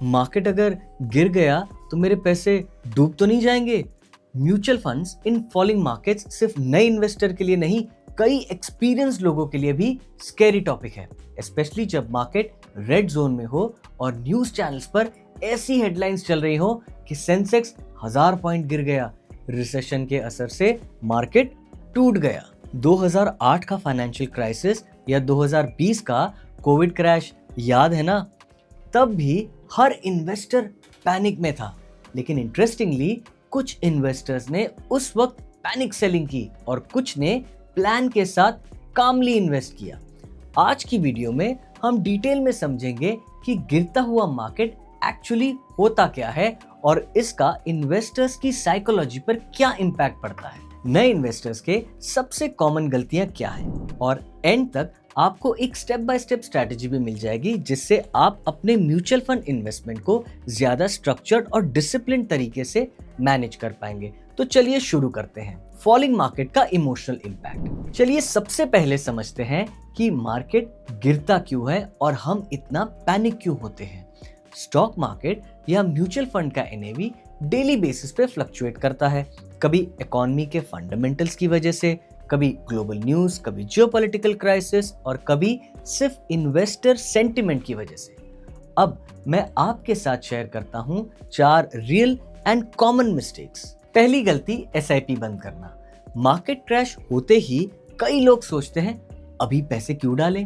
Market अगर गिर गया तो मेरे पैसे डूब तो नहीं जाएंगे? म्यूचुअल फंड्स इन फॉलिंग मार्केट्स सिर्फ नए इन्वेस्टर के लिए नहीं, कई एक्सपीरियंस लोगों के लिए भी स्कैरी टॉपिक है, स्पेशली जब मार्केट रेड जोन में हो और न्यूज चैनल्स पर ऐसी हेडलाइंस चल रही हो कि सेंसेक्स 1000 पॉइंट गिर गया, रिसेशन के असर से मार्केट टूट गया। 2008 का फाइनेंशियल क्राइसिस या 2020 का कोविड क्रैश याद है ना? तब भी हर इन्वेस्टर पैनिक में था, लेकिन इंटरेस्टिंगली कुछ इन्वेस्टर्स ने उस वक्त पैनिक सेलिंग की और कुछ ने प्लान के साथ कामली इन्वेस्ट किया। आज की वीडियो में हम डिटेल में समझेंगे कि गिरता हुआ मार्केट एक्चुअली होता क्या है और इसका इन्वेस्टर्स की साइकोलॉजी पर क्या इम्पैक्ट पड़ता है, नए इन्वेस्टर्स के सबसे कॉमन गलतियां क्या हैं, और एंड तक आपको एक स्टेप बाय स्टेप स्ट्रैटेजी भी मिल जाएगी जिससे आप अपने म्यूचुअल फंड इन्वेस्टमेंट को ज्यादा स्ट्रक्चर्ड और डिसिप्लिन तरीके से मैनेज कर पाएंगे। तो चलिए शुरू करते हैं। फॉलिंग मार्केट का इमोशनल इम्पैक्ट। चलिए सबसे पहले समझते हैं कि मार्केट गिरता क्यों है और हम इतना पैनिक क्यों होते हैं। स्टॉक मार्केट या म्यूचुअल फंड का एनएवी डेली बेसिस पे फ्लक्चुएट करता है, कभी इकोनॉमी के फंडामेंटल्स की वजह से, कभी ग्लोबल न्यूज, कभी जियोपॉलिटिकल क्राइसिस और कभी सिर्फ इन्वेस्टर सेंटिमेंट की वजह से। अब मैं आपके साथ शेयर करता हूं 4 रियल एंड कॉमन मिस्टेक्स। पहली गलती, एसआईपी बंद करना। मार्केट क्रैश होते ही कई लोग सोचते हैं अभी पैसे क्यों डालें,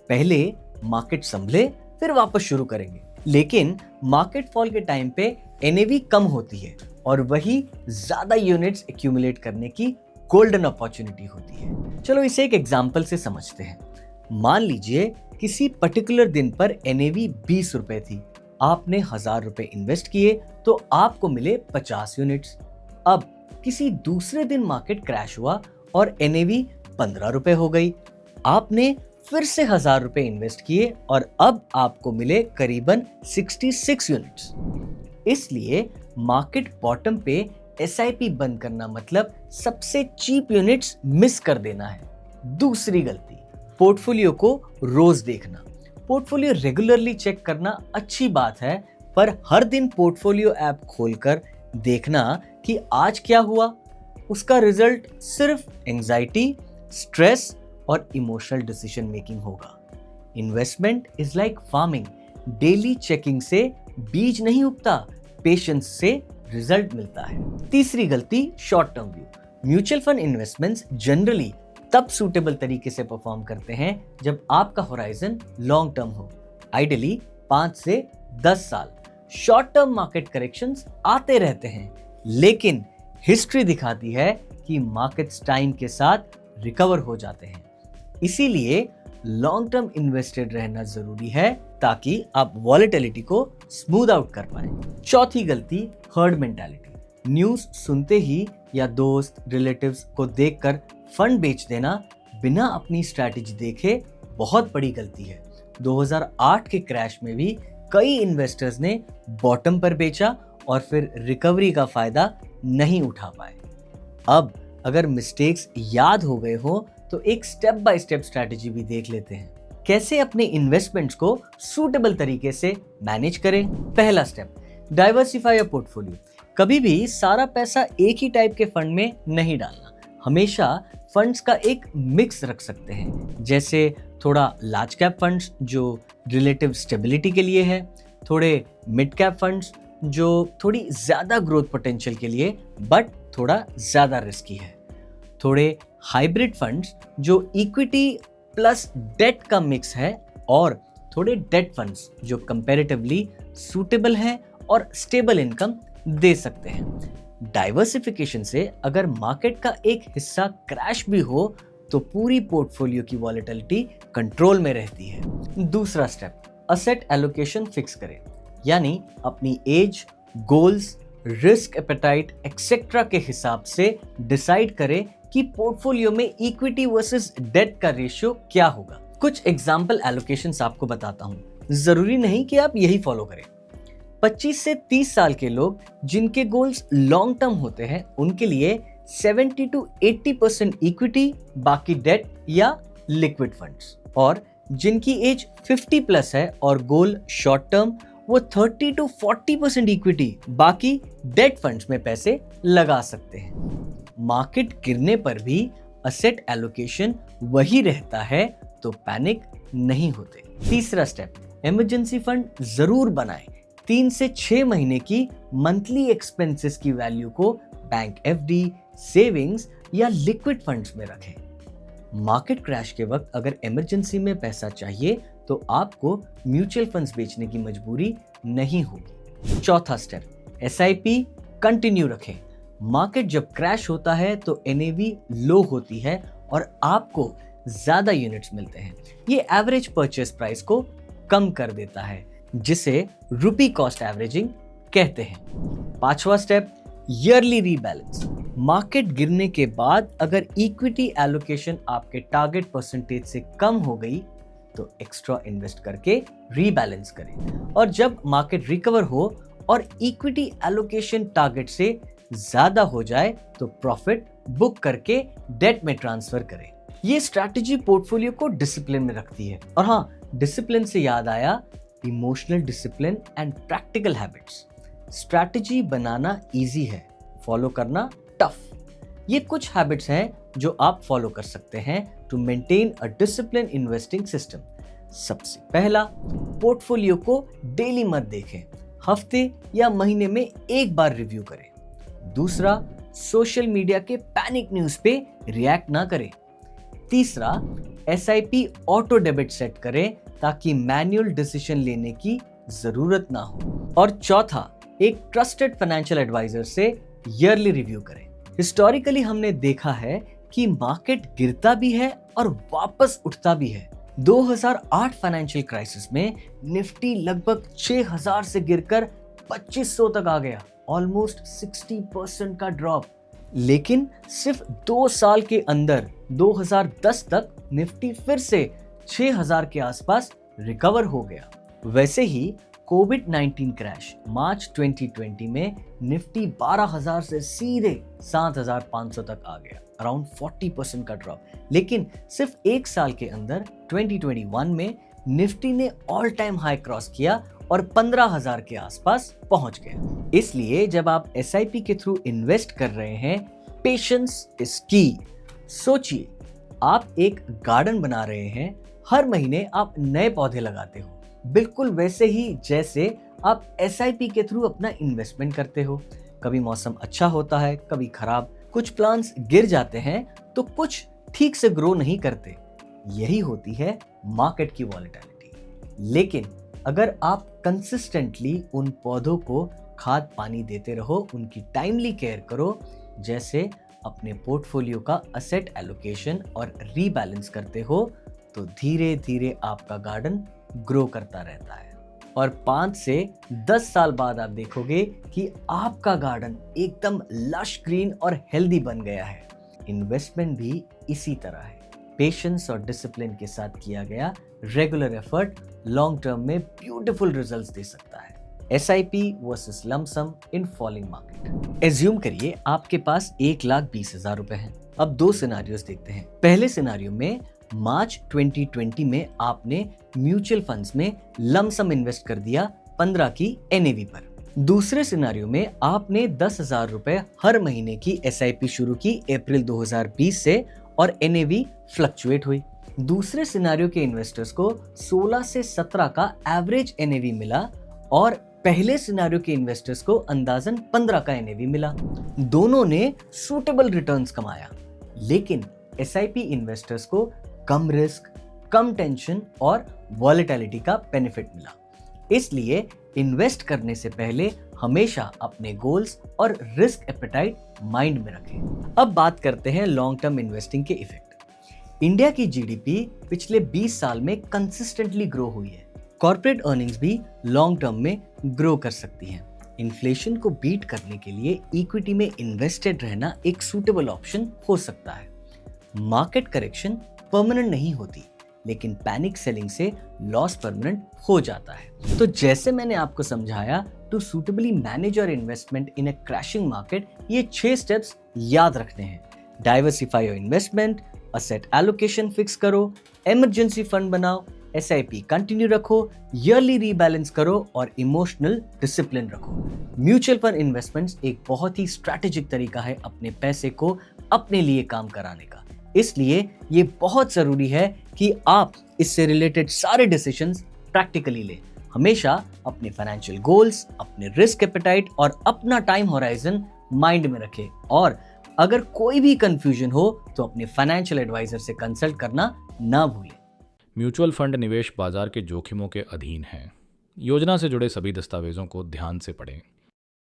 पहले मार्केट संभले फिर वापस शुरू करेंगे। लेकिन मार्केट फॉल के टाइम पे एनएवी कम होती है और वही ज्यादा यूनिट्स एक्यूमुलेट करने की गोल्डन अपॉर्चुनिटी होती है। चलो इसे एक एग्जांपल से समझते हैं। मान लीजिए किसी पर्टिकुलर दिन पर एनएवी 20 रुपए थी, आपने 1000 रुपए इन्वेस्ट किए तो आपको मिले 50 यूनिट्स। अब किसी दूसरे दिन मार्केट क्रैश हुआ और एनएवी 15 रुपए हो गई, आपने फिर से 1000 रुपए इन्वेस्ट किए और अब आपको मिले करीबन 66 यूनिट्स। इसलिए मार्केट बॉटम पे एसआईपी बंद करना मतलब सबसे चीप यूनिट्स मिस कर देना है। दूसरी गलती, पोर्टफोलियो को रोज देखना। पोर्टफोलियो रेगुलरली चेक करना अच्छी बात है, पर हर दिन पोर्टफोलियो ऐप खोलकर देखना कि आज क्या हुआ, उसका रिजल्ट सिर्फ एंजाइटी, स्ट्रेस और इमोशनल डिसीजन मेकिंग होगा। Investment is like farming, daily checking से बीज नहीं उगता, पेशेंस से रिजल्ट मिलता है। तीसरी गलती, short term view. Mutual fund investments generally तब सूटेबल तरीके से परफॉर्म करते हैं जब आपका होराइजन लॉन्ग टर्म हो, आइडियली 5 से 10 साल। शॉर्ट टर्म मार्केट करेक्शंस आते रहते हैं, लेकिन हिस्ट्री दिखाती है कि मार्केट्स टाइम के साथ रिकवर हो जाते हैं। इसीलिए लॉन्ग टर्म इन्वेस्टेड रहना जरूरी है ताकि आप वॉलेटिलिटी को स्मूथ आउट कर पाए। चौथी गलती, हर्ड मेंटालिटी। न्यूज़ सुनते ही या दोस्त रिलेटिव्स को देखकर फंड बेच देना बिना अपनी स्ट्रैटेजी देखे बहुत बड़ी गलती है। 2008 के क्रैश में भी कई इन्वेस्टर्स ने बॉटम पर बेचा और फिर रिकवरी का फायदा नहीं उठा पाए। अब अगर मिस्टेक्स याद हो गए हो तो एक स्टेप बाय स्टेप स्ट्रैटेजी भी देख लेते हैं, कैसे अपने इन्वेस्टमेंट्स को सूटेबल तरीके से मैनेज करें। पहला स्टेप, डाइवर्सिफाई योर पोर्टफोलियो। कभी भी सारा पैसा एक ही टाइप के फंड में नहीं डालना, हमेशा फंड्स का एक मिक्स रख सकते हैं, जैसे थोड़ा लार्ज कैप फंड्स जो रिलेटिव स्टेबिलिटी के लिए है, थोड़े मिड कैप फंड्स जो थोड़ी ज्यादा ग्रोथ पोटेंशियल के लिए बट थोड़ा ज्यादा रिस्की है, थोड़े हाइब्रिड फंड्स जो इक्विटी प्लस डेट का मिक्स है, और थोड़े डेट फंड्स जो कंपैरेटिवली सूटेबल हैं और स्टेबल इनकम दे सकते हैं। डाइवर्सिफिकेशन से अगर मार्केट का एक हिस्सा क्रैश भी हो तो पूरी पोर्टफोलियो की वॉलेटिलिटी कंट्रोल में रहती है। दूसरा स्टेप, असेट एलोकेशन फिक्स करें, यानी अपनी age, goals, risk appetite etcetera के हिसाब से डिसाइड करें कि पोर्टफोलियो में इक्विटी वर्सेस डेट का रेशियो क्या होगा। कुछ एग्जांपल एलोकेशंस आपको बताता हूं, जरूरी नहीं कि आप यही फॉलो करें। 25 से 30 साल के लोग जिनके गोल्स लॉन्ग टर्म होते हैं उनके लिए 70 to 80% इक्विटी, बाकी डेट या लिक्विड फंड्स, और जिनकी एज 50 प्लस है और गोल शॉर्ट टर्म, वो 30 to 40% इक्विटी बाकी डेट फंड्स में पैसे लगा सकते हैं। मार्केट गिरने पर भी असेट एलोकेशन वही रहता है तो पैनिक नहीं होते। तीसरा स्टेप, इमरजेंसी फंड जरूर बनाएं। 3 से 6 महीने की मंथली एक्सपेंसेस की वैल्यू को बैंक एफडी, सेविंग्स या लिक्विड फंड्स में रखें। मार्केट क्रैश के वक्त अगर इमरजेंसी में पैसा चाहिए तो आपको म्यूचुअल फंड्स बेचने की मजबूरी नहीं होगी। चौथा स्टेप, एसआईपी कंटिन्यू रखें। मार्केट जब क्रैश होता है तो एनएवी लो होती है और आपको ज्यादा यूनिट्स मिलते हैं। ये एवरेज परचेस प्राइस को कम कर देता है, जिसे रुपी कॉस्ट एवरेजिंग कहते हैं। पांचवा स्टेप, ईयरली रीबैलेंस। मार्केट गिरने के बाद अगर इक्विटी एलोकेशन आपके टारगेट परसेंटेज से कम हो गई तो एक्स्ट्रा इन्वेस्ट करके रीबैलेंस करें, और जब मार्केट रिकवर हो और इक्विटी एलोकेशन टारगेट से ज्यादा हो जाए तो प्रॉफिट बुक करके डेट में ट्रांसफर करें। ये स्ट्रैटेजी पोर्टफोलियो को डिसिप्लिन में रखती है। और हाँ, डिसिप्लिन से याद आया, emotional discipline and practical habits. Strategy banana easy है, फॉलो करना टफ। ये कुछ हैबिट्स हैं जो आप फॉलो कर सकते हैं to maintain a discipline investing system. सबसे पहला, पोर्टफोलियो को डेली मत देखें, हफ्ते या महीने में एक बार रिव्यू करें। दूसरा, सोशल मीडिया के पैनिक न्यूज़ पे रिएक्ट ना करें। तीसरा, एसआईपी ऑटो डेबिट सेट करें ताकि मैन्युअल डिसीजन लेने की जरूरत ना हो। और चौथा, एक ट्रस्टेड फाइनेंशियल एडवाइजर से ईयरली रिव्यू करें। हिस्टोरिकली हमने देखा है कि मार्केट गिरता भी है और वापस उठता भी है। 2008 फाइनेंशियल क्राइसिस में निफ्टी लगभग 6000 से गिरकर 2500 तक आ गया, ऑलमोस्ट 60% का ड्रॉप। लेकिन सिर्फ 2 साल के अंदर 2010 तक निफ्टी फिर से 6000 के आसपास रिकवर हो गया। वैसे ही कोविड-19 क्रैश मार्च 2020 में निफ्टी 12000 से सीधे 7500 तक आ गया, अराउंड 40% का ड्रॉप। लेकिन सिर्फ 1 साल के अंदर 2021 में निफ्टी ने ऑल टाइम हाई क्रॉस किया और 15000 के आसपास पहुंच गया। इसलिए जब आप एसआईपी के थ्रू इन्वेस्ट कर रहे हैं, पेशेंस इज की। सोचिए, आप एक गार्डन बना रहे हैं, हर महीने आप नए पौधे लगाते हो, बिल्कुल वैसे ही जैसे आप एसआईपी के थ्रू अपना इन्वेस्टमेंट करते हो। कभी मौसम अच्छा होता है, कभी खराब, कुछ प्लांट्स गिर जाते हैं तो कुछ ठीक से ग्रो नहीं करते। यही होती है मार्केट की वॉलेटिलिटी। लेकिन अगर आप कंसिस्टेंटली उन पौधों को खाद पानी देते रहो, उनकी टाइमली केयर करो, जैसे अपने पोर्टफोलियो का असेट एलोकेशन और रीबैलेंस करते हो, तो धीरे धीरे आपका गार्डन ग्रो करता रहता है। और 5 से 10 साल बाद आप देखोगे कि आपका गार्डन एकदम लश ग्रीन और हेल्दी बन गया है। इन्वेस्टमेंट भी इसी तरह है, पेशेंस और डिसिप्लिन के साथ किया गया रेगुलर एफर्ट लॉन्ग टर्म में ब्यूटीफुल रिजल्ट्स दे सकता है। एसआईपी वर्सेस लमसम इन फॉलिंग मार्केट। एज्यूम करिए आपके पास 1,20,000 रुपए हैं। अब 2 सिनारियोस देखते हैं। पहले सिनारियो में मार्च 2020 में आपने म्यूचुअल फंड्स में लमसम इन्वेस्ट कर दिया 15 की एनएवी पर। दूसरे सिनारियो में आपने 10,000 रुपए हर महीने की एसआईपी शुरू की अप्रैल 2020 से और एनएवी फ्लक्चुएट हुई। दूसरे सिनारियो के इन्वेस्टर्स को 16 से 17 का एवरेज एनएवी मिला और पहले सिनारियो के इन्वेस्टर्स को अंदाजन 15 का एनएवी मिला। दोनों ने सूटेबल रिटर्न्स कमाया, लेकिन एसआईपी इन्वेस्टर्स को कम रिस्क, कम टेंशन और वॉलेटिलिटी का बेनिफिट मिला। इसलिए इन्वेस्ट करने से पहले हमेशा अपने गोल्स और रिस्क एपेटाइट माइंड में रखें। अब बात करते हैं लॉन्ग टर्म इन्वेस्टिंग के इफेक्ट। इंडिया की जीडीपी पिछले 20 साल में कंसिस्टेंटली ग्रो हुई है। कॉर्पोरेट अर्निंग्स भी लॉन्ग टर्म में ग्रो कर सकती हैं। इन्फ्लेशन को बीट करने के लिए इक्विटी में इन्वेस्टेड रहना एक सूटेबल ऑप्शन हो सकता है। मार्केट करेक्शन परमानेंट नहीं होती, लेकिन पैनिक सेलिंग से लॉस परमानेंट हो जाता है। तो जैसे मैंने आपको समझाया, to suitably manage your investment in a crashing market, ये 6 स्टेप्स याद रखने हैं। Diversify your investment, asset allocation fix करो, इमरजेंसी फंड बनाओ, SIP कंटिन्यू रखो, ईयरली रीबैलेंस करो और इमोशनल डिसिप्लिन रखो। म्यूचुअल फंड इन्वेस्टमेंट्स एक बहुत ही स्ट्रैटेजिक तरीका है अपने पैसे को अपने लिए काम कराने का। इसलिए ये बहुत जरूरी है कि आप इससे रिलेटेड सारे डिसीजंस प्रैक्टिकली लें। हमेशा अपने फाइनेंशियल गोल्स, अपने रिस्क एपेटाइट और अपना टाइम होराइजन माइंड में रखें, और अगर कोई भी कंफ्यूजन हो तो अपने फाइनेंशियल एडवाइजर से कंसल्ट करना ना भूलें। म्यूचुअल फंड निवेश बाजार के जोखिमों के अधीन हैं। योजना से जुड़े सभी दस्तावेजों को ध्यान से पढ़ें।